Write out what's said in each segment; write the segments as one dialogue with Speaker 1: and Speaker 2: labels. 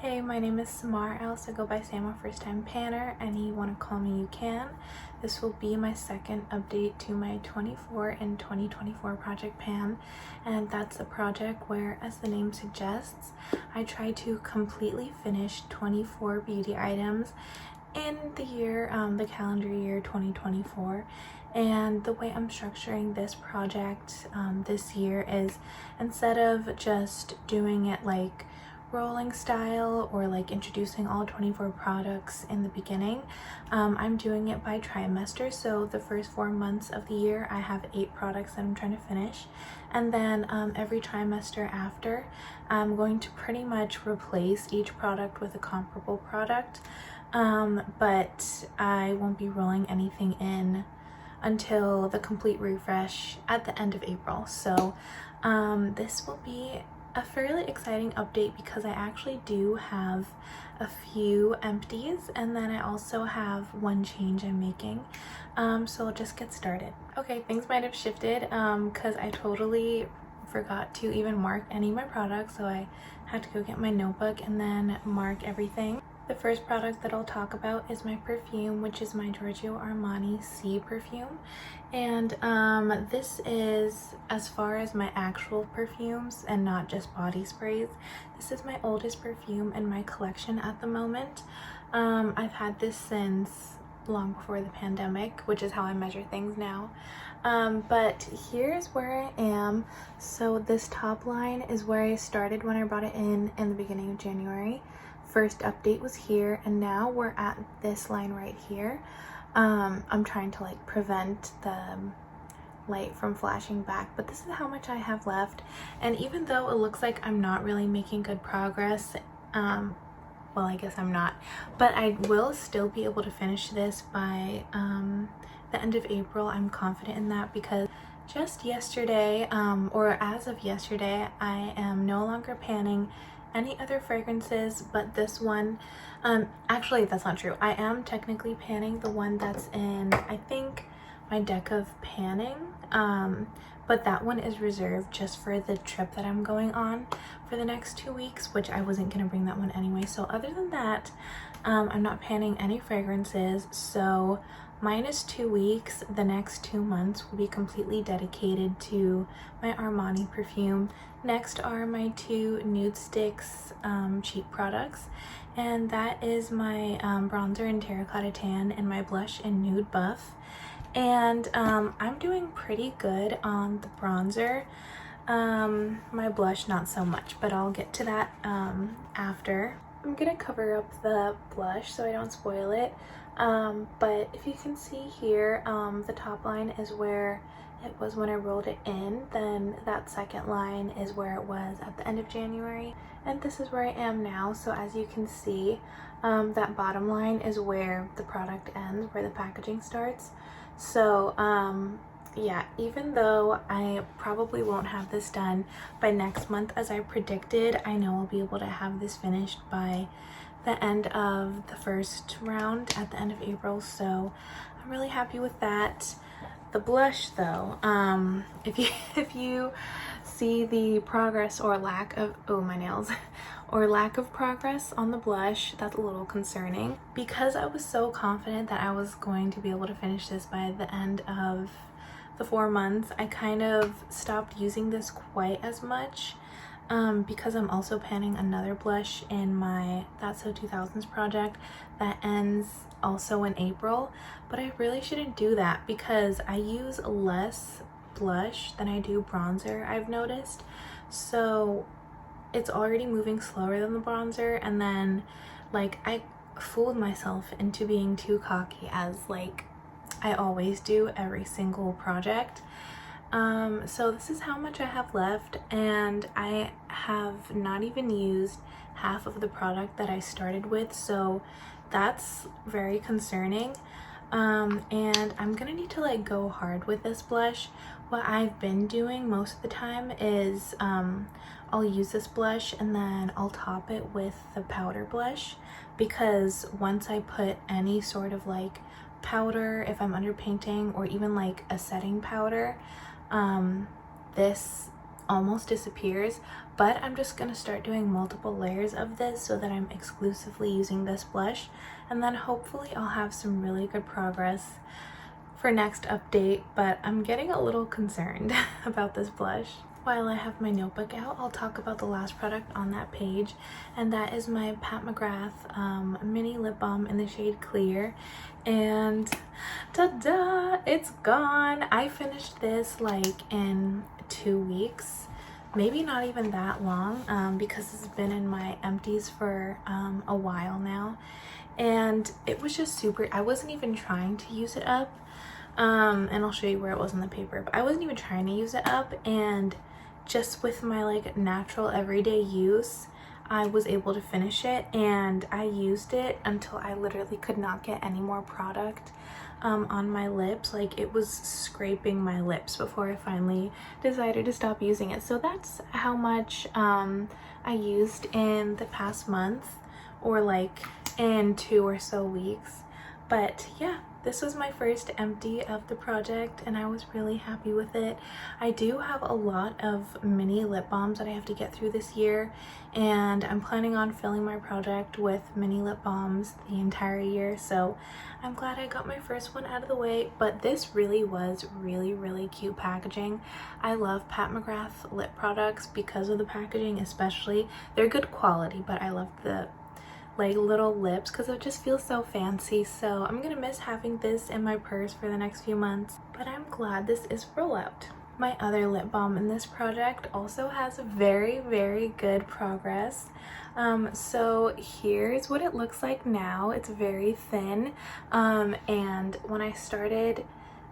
Speaker 1: Hey, my name is Samar. I also go by Sam, a first time panner. Any you want to call me, you can. This will be my second update to my 24 and 2024 project pan, and that's a project where, as the name suggests, I try to completely finish 24 beauty items in the year, the calendar year 2024. And the way I'm structuring this project this year is, instead of just doing it like rolling style or like introducing all 24 products in the beginning, I'm doing it by trimester. So the first 4 months of the year I have 8 products that I'm trying to finish, and then every trimester after I'm going to pretty much replace each product with a comparable product, but I won't be rolling anything in until the complete refresh at the end of April. So this will be a fairly exciting update because I actually do have a few empties, and then I also have one change I'm making. So I'll just get started. Okay, things might have shifted because I totally forgot to even mark any of my products, so I had to go get my notebook and then mark everything. The first product that I'll talk about is my perfume, which is my Giorgio Armani C perfume. And this is, as far as my actual perfumes and not just body sprays, this is my oldest perfume in my collection at the moment. I've had this since long before the pandemic, which is how I measure things now. But here's where I am. So this top line is where I started when I brought it in the beginning of January. First update was here, and now we're at this line right here. I'm trying to like prevent the light from flashing back, but this is how much I have left. And even though it looks like I'm not really making good progress, well, I guess I'm not, but I will still be able to finish this by the end of April. I'm confident in that because just yesterday, or as of yesterday, I am no longer panning any other fragrances but this one. Actually, that's not true. I am technically panning the one that's in, I think, my deck of panning, but that one is reserved just for the trip that I'm going on for the next 2 weeks, which I wasn't gonna bring that one anyway. So other than that, I'm not panning any fragrances. So minus 2 weeks, the next 2 months will be completely dedicated to my Armani perfume. Next are my 2 nude sticks cheek products, and that is my bronzer in Terracotta Tan and my blush in Nude Buff. And I'm doing pretty good on the bronzer. My blush not so much, but I'll get to that after. I'm gonna cover up the blush so I don't spoil it. But if you can see here, the top line is where it was when I rolled it in. Then that second line is where it was at the end of January, and this is where I am now. So as you can see, that bottom line is where the product ends, where the packaging starts. So yeah, even though I probably won't have this done by next month as I predicted, I know I'll be able to have this finished by the end of the first round at the end of April. So I'm really happy with that. The blush though, if you see the progress or lack of, oh my nails, or lack of progress on the blush, that's a little concerning. Because I was so confident that I was going to be able to finish this by the end of the 4 months, I kind of stopped using this quite as much, because I'm also panning another blush in my That's So 2000s project that ends also in April. But I really shouldn't do that because I use less blush than I do bronzer, I've noticed. So it's already moving slower than the bronzer, and then like I fooled myself into being too cocky, as like I always do every single project. So this is how much I have left, and I have not even used half of the product that I started with, so that's very concerning. And I'm gonna need to like go hard with this blush. What I've been doing most of the time is I'll use this blush and then I'll top it with the powder blush, because once I put any sort of like powder, if I'm underpainting, or even like a setting powder, this almost disappears, but I'm just gonna start doing multiple layers of this so that I'm exclusively using this blush, and then hopefully I'll have some really good progress for next update, but I'm getting a little concerned about this blush. While I have my notebook out, I'll talk about the last product on that page, and that is my Pat McGrath mini lip balm in the shade Clear. And ta-da! It's gone! I finished this like in 2 weeks, maybe not even that long, because it's been in my empties for a while now, and it was just super. I wasn't even trying to use it up, and I'll show you where it was in the paper, but I wasn't even trying to use it up, and just with my like natural everyday use, I was able to finish it, and I used it until I literally could not get any more product on my lips. Like, it was scraping my lips before I finally decided to stop using it. So that's how much I used in the past month, or like in 2 or so weeks. But yeah, this was my first empty of the project, and I was really happy with it. I do have a lot of mini lip balms that I have to get through this year, and I'm planning on filling my project with mini lip balms the entire year, so I'm glad I got my first one out of the way. But this really was really cute packaging. I love Pat McGrath lip products because of the packaging, especially. They're good quality, but I love the like little lips because it just feels so fancy. So I'm gonna miss having this in my purse for the next few months, but I'm glad this is rollout. My other lip balm in this project also has very good progress. So here's what it looks like now. It's very thin, and when I started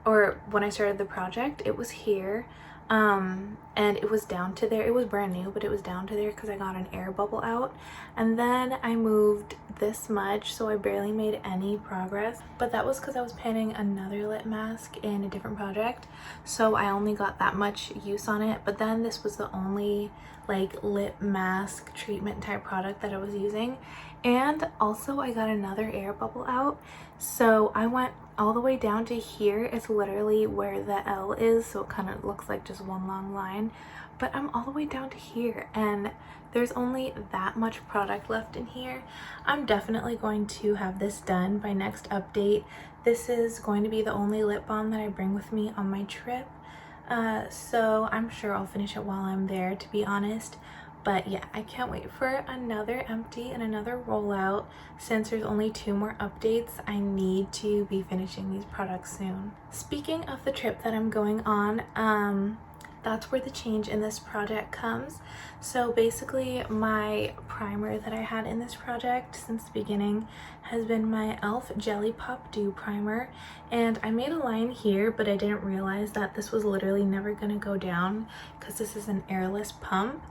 Speaker 1: the project, it was here, and it was down to there. It was brand new, but it was down to there because I got an air bubble out, and then I moved this much, so I barely made any progress. But that was because I was painting another lip mask in a different project, so I only got that much use on it. But then this was the only like lip mask treatment type product that I was using, and also I got another air bubble out, so I went all the way down to here. It's literally where the L is, so it kind of looks like just one long line, but I'm all the way down to here, and there's only that much product left in here. I'm definitely going to have this done by next update. This is going to be the only lip balm that I bring with me on my trip, so I'm sure I'll finish it while I'm there, to be honest. But yeah, I can't wait for another empty and another rollout. Since there's only 2 more updates, I need to be finishing these products soon. Speaking of the trip that I'm going on, that's where the change in this project comes. So basically, my primer that I had in this project since the beginning has been my e.l.f. Jelly Pop Dew Primer, and I made a line here, but I didn't realize that this was literally never gonna go down because this is an airless pump,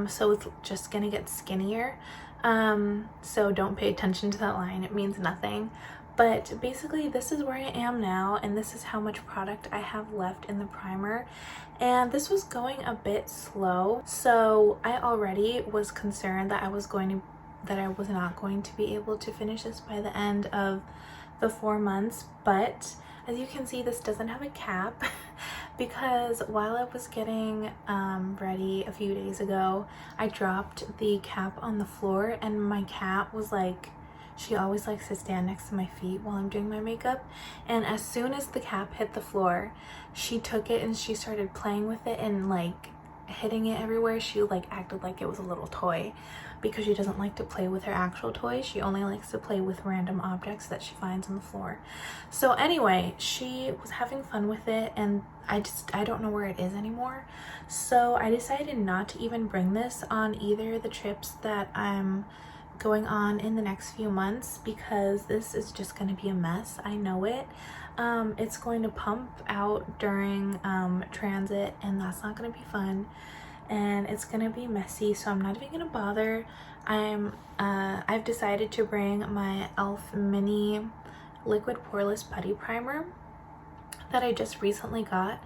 Speaker 1: so it's just gonna get skinnier. So don't pay attention to that line, it means nothing. But basically, this is where I am now, and this is how much product I have left in the primer. And this was going a bit slow, so I already was concerned that I was not going to be able to finish this by the end of the 4 months. But as you can see, this doesn't have a cap because while I was getting ready a few days ago, I dropped the cap on the floor, and my cat was like, she always likes to stand next to my feet while I'm doing my makeup, and as soon as the cap hit the floor, she took it and she started playing with it and like hitting it everywhere. She like acted like it was a little toy because she doesn't like to play with her actual toys. She only likes to play with random objects that she finds on the floor. So anyway, she was having fun with it, and I don't know where it is anymore. So I decided not to even bring this on either of the trips that I'm going on in the next few months, because this is just going to be a mess. I know it. It's going to pump out during transit, and that's not going to be fun, and it's going to be messy, so I'm not even going to bother. I've decided to bring my e.l.f. mini liquid poreless putty primer that I just recently got,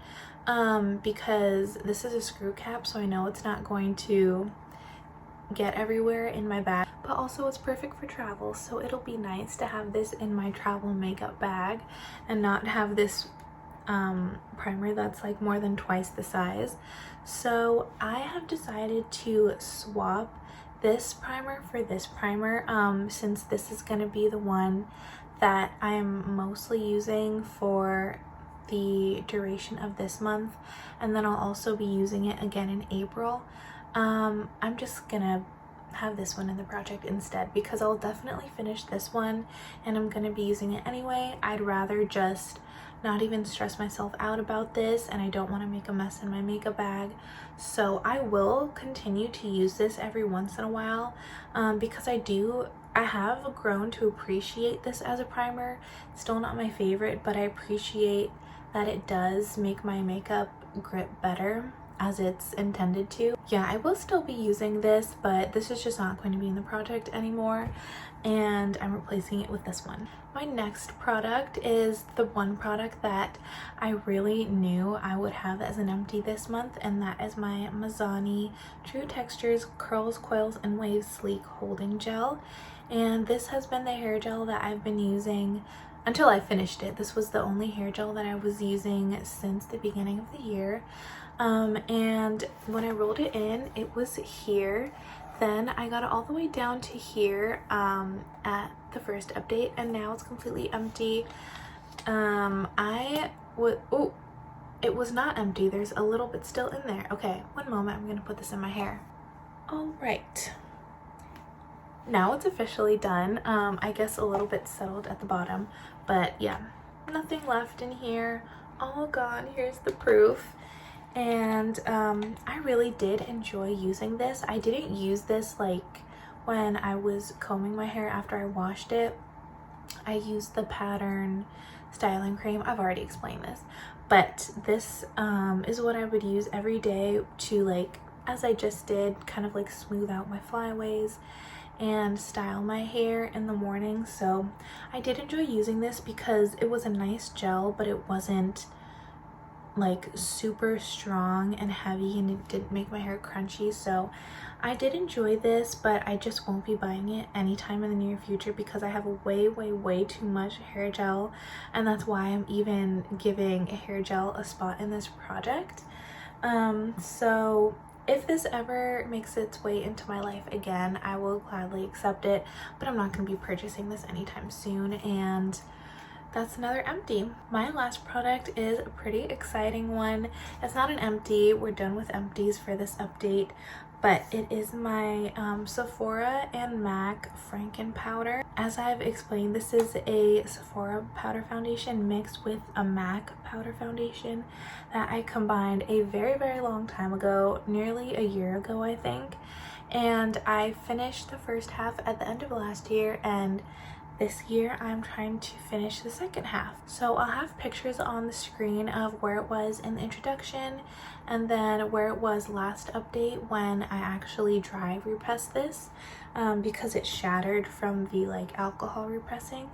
Speaker 1: because this is a screw cap, so I know it's not going to get everywhere in my bag, but also it's perfect for travel, so it'll be nice to have this in my travel makeup bag and not have this primer that's like more than twice the size. So I have decided to swap this primer for this primer, since this is going to be the one that I'm mostly using for the duration of this month, and then I'll also be using it again in April. I'm just gonna have this one in the project instead because I'll definitely finish this one and I'm gonna be using it anyway. I'd rather just not even stress myself out about this, and I don't want to make a mess in my makeup bag, so I will continue to use this every once in a while, because I have grown to appreciate this as a primer. It's still not my favorite, but I appreciate that it does make my makeup grip better as it's intended to. Yeah, I will still be using this, but this is just not going to be in the project anymore, and I'm replacing it with this one. My next product is the one product that I really knew I would have as an empty this month, and that is my Mizani True Textures Curls, Coils, and Waves Sleek Holding Gel. And this has been the hair gel that I've been using until I finished it. This was the only hair gel that I was using since the beginning of the year. And when I rolled it in, it was here. Then I got it all the way down to here at the first update, and now it's completely empty. It was not empty. There's a little bit still in there. Okay, one moment. I'm gonna put this in my hair. All right. Now it's officially done. I guess a little bit settled at the bottom, but yeah, nothing left in here. All gone. Here's the proof. And I really did enjoy using this. I didn't use this like when I was combing my hair after I washed it. I used the Pattern styling cream. I've already explained this, but this is what I would use every day to, like, as I just did, kind of like smooth out my flyaways and style my hair in the morning. So I did enjoy using this because it was a nice gel, but it wasn't like super strong and heavy, and it didn't make my hair crunchy. So I did enjoy this, but I just won't be buying it anytime in the near future because I have way too much hair gel, and that's why I'm even giving hair gel a spot in this project. So if this ever makes its way into my life again, I will gladly accept it, but I'm not going to be purchasing this anytime soon. And that's another empty. My last product is a pretty exciting one. It's not an empty. We're done with empties for this update, but it is my Sephora and MAC Franken powder. As I've explained, this is a Sephora powder foundation mixed with a MAC powder foundation that I combined a very long time ago, nearly a year ago I think, and I finished the first half at the end of last year, and this year I'm trying to finish the second half. So I'll have pictures on the screen of where it was in the introduction and then where it was last update when I actually dry repressed this, because it shattered from the like alcohol repressing.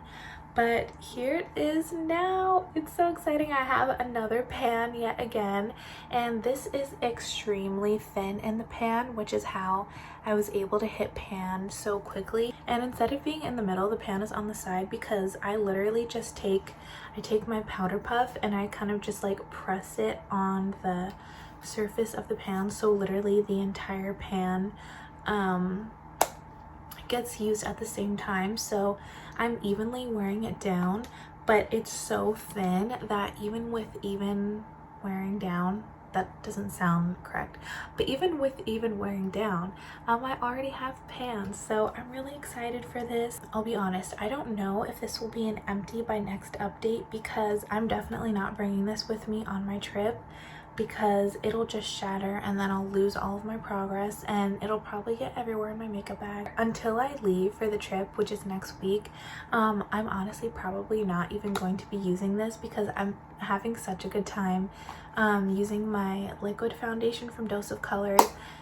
Speaker 1: But here it is now. It's so exciting. I have another pan yet again, and this is extremely thin in the pan, which is how I was able to hit pan so quickly. And instead of being in the middle, the pan is on the side because I literally just take my powder puff and I kind of just like press it on the surface of the pan, so literally the entire pan gets used at the same time. So I'm evenly wearing it down, but it's so thin that even with even wearing down, that doesn't sound correct, but even with even wearing down, I already have pans. So I'm really excited for this. I'll be honest, I don't know if this will be an empty by next update because I'm definitely not bringing this with me on my trip, because it'll just shatter and then I'll lose all of my progress and it'll probably get everywhere in my makeup bag. Until I leave for the trip, which is next week, I'm honestly probably not even going to be using this because I'm having such a good time using my liquid foundation from Dose of Colors.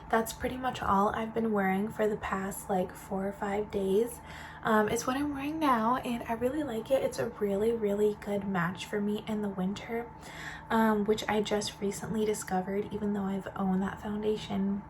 Speaker 1: That's pretty much all I've been wearing for the past like 4 or 5 days. It's what I'm wearing now and I really like it. It's a really good match for me in the winter, which I just recently discovered, even though I've owned that foundation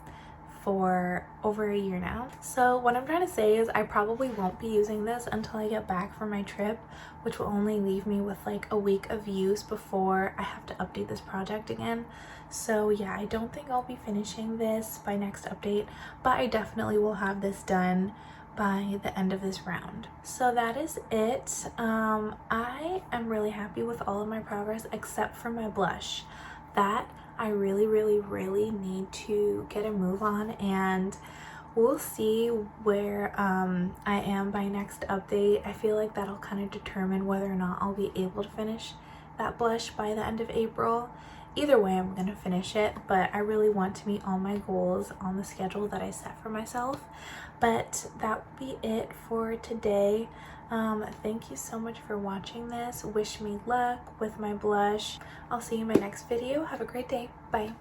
Speaker 1: for over a year now. So what I'm trying to say is I probably won't be using this until I get back from my trip, which will only leave me with like a week of use before I have to update this project again. So yeah, I don't think I'll be finishing this by next update, but I definitely will have this done by the end of this round. So that is it. I am really happy with all of my progress except for my blush. That I really need to get a move on, and we'll see where I am by next update. I feel like that'll kind of determine whether or not I'll be able to finish that blush by the end of April. Either way, I'm gonna finish it, but I really want to meet all my goals on the schedule that I set for myself. But that will be it for today. Thank you so much for watching this. Wish me luck with my blush. I'll see you in my next video. Have a great day. Bye.